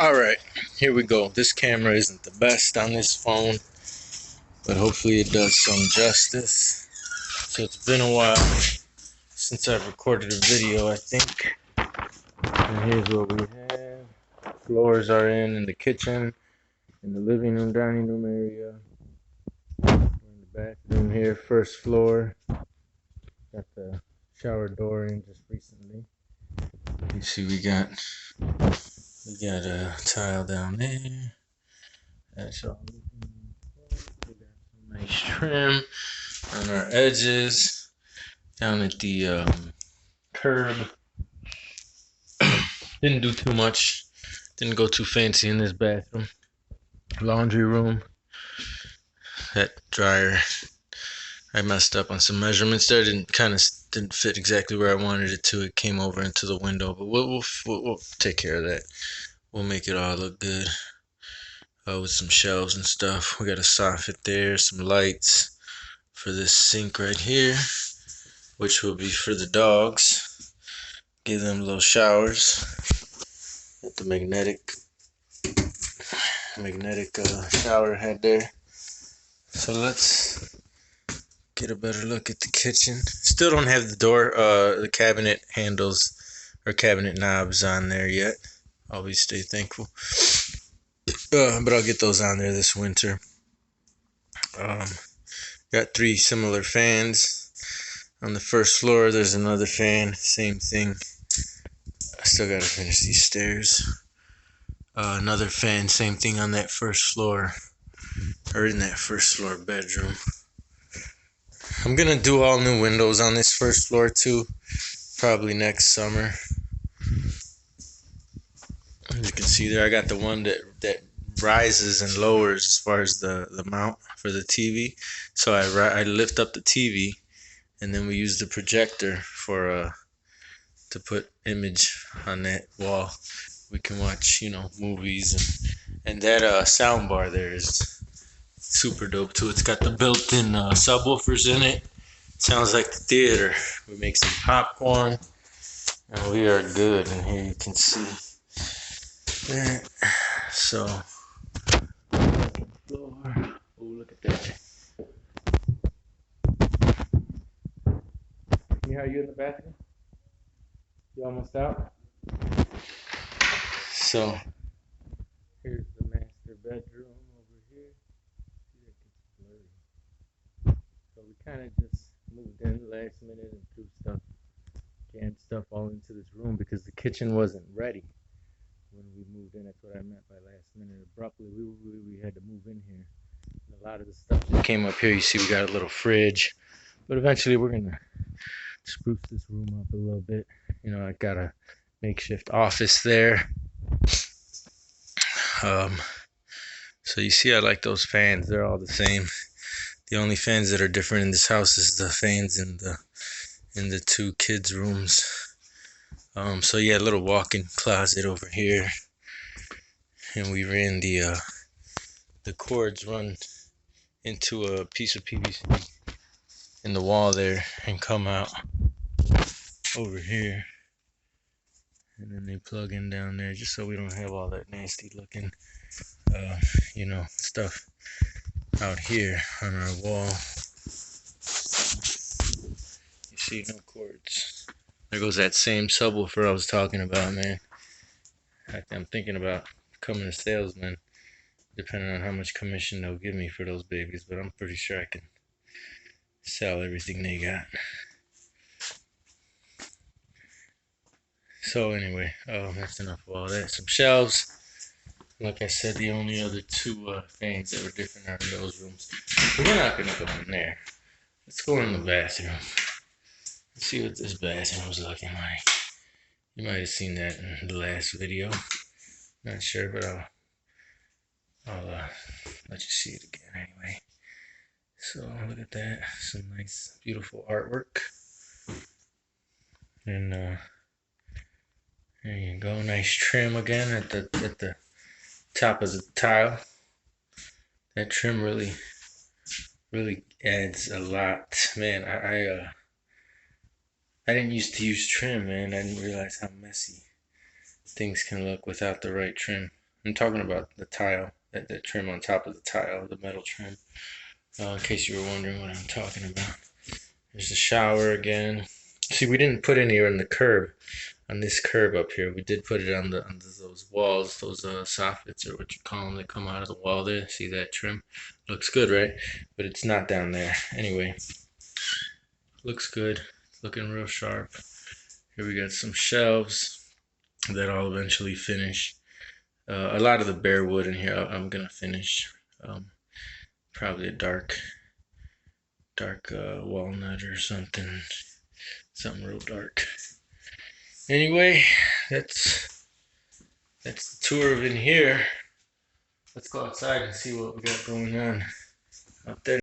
Alright, here we go. This camera isn't the best on this phone, but hopefully it does some justice. So it's been a while since I've recorded a video, I think. And here's what we have. Floors are in the kitchen, in the living room, dining room area. We're in the bathroom here, first floor. Got the shower door in just recently. You see we got a tile down there. That's all. We got some nice trim on our edges. Down at the curb. Didn't do too much. Didn't go too fancy in this bathroom. Laundry room. That dryer, I messed up on some measurements there. Didn't fit exactly where I wanted it to. It came over into the window, but we'll take care of that. We'll make it all look good. With some shelves and stuff. We got a soffit there, some lights for this sink right here, which will be for the dogs. Give them little showers. Got the magnetic shower head there. So let's get a better look at the kitchen. Still don't have the door, the cabinet handles or cabinet knobs on there yet. Always stay thankful. But I'll get those on there this winter. Got 3 similar fans. On the first floor, there's another fan. Same thing. I still gotta finish these stairs. Another fan, same thing on that first floor, or in that first floor bedroom. I'm gonna do all new windows on this first floor too, probably next summer. As you can see there, I got the one that rises and lowers as far as the mount for the TV. So I lift up the TV, and then we use the projector for to put image on that wall. We can watch, movies, and that sound bar there is super dope too. It's got the built-in subwoofers in it. Sounds like the theater. We make some popcorn, and we are good. And here you can see that. So, floor. Oh, look at that. Are you in the bathroom? You almost out? So, here's the master bedroom over here. See, that gets blurry. So we kind of just moved in last minute and threw canned stuff all into this room because the kitchen wasn't ready when we moved in. That's what I meant by last minute. Abruptly, we had to move in here. And a lot of the stuff that came up here, you see we got a little fridge. But eventually we're going to spruce this room up a little bit. I got a makeshift office there. So you see I like those fans. They're all the same. The only fans that are different in this house is the fans in the 2 kids' rooms. So yeah, a little walk-in closet over here. And we ran the cords run into a piece of PVC in the wall there and come out over here, and then they plug in down there just so we don't have all that nasty looking stuff out here on our wall. You see, no cords. There goes that same subwoofer I was talking about, man. I'm thinking about becoming a salesman, depending on how much commission they'll give me for those babies, but I'm pretty sure I can sell everything they got. So anyway, that's enough of all that. Some shelves. Like I said, the only other 2 fans that were different are in those rooms. But we're not going to go in there. Let's go in the bathroom. Let's see what this bathroom's looking like. You might have seen that in the last video. Not sure, but I'll let you see it again anyway. So look at that. Some nice, beautiful artwork. And there you go. Nice trim again at the top of the tile. That trim really adds a lot. Man, I didn't used to use trim, man. I didn't realize how messy things can look without the right trim. I'm talking about the tile, that trim on top of the tile, the metal trim. In case you were wondering what I'm talking about. There's the shower again. See, we didn't put any on the curb, on this curb up here. We did put it on those walls, those soffits or what you call them that come out of the wall there. See that trim? Looks good, right? But it's not down there. Anyway, looks good. It's looking real sharp. Here we got some shelves that I'll eventually finish. A lot of the bare wood in here I'm gonna finish. Probably a dark walnut or something real dark. Anyway, that's the tour of in here. Let's go outside and see what we got going on out there.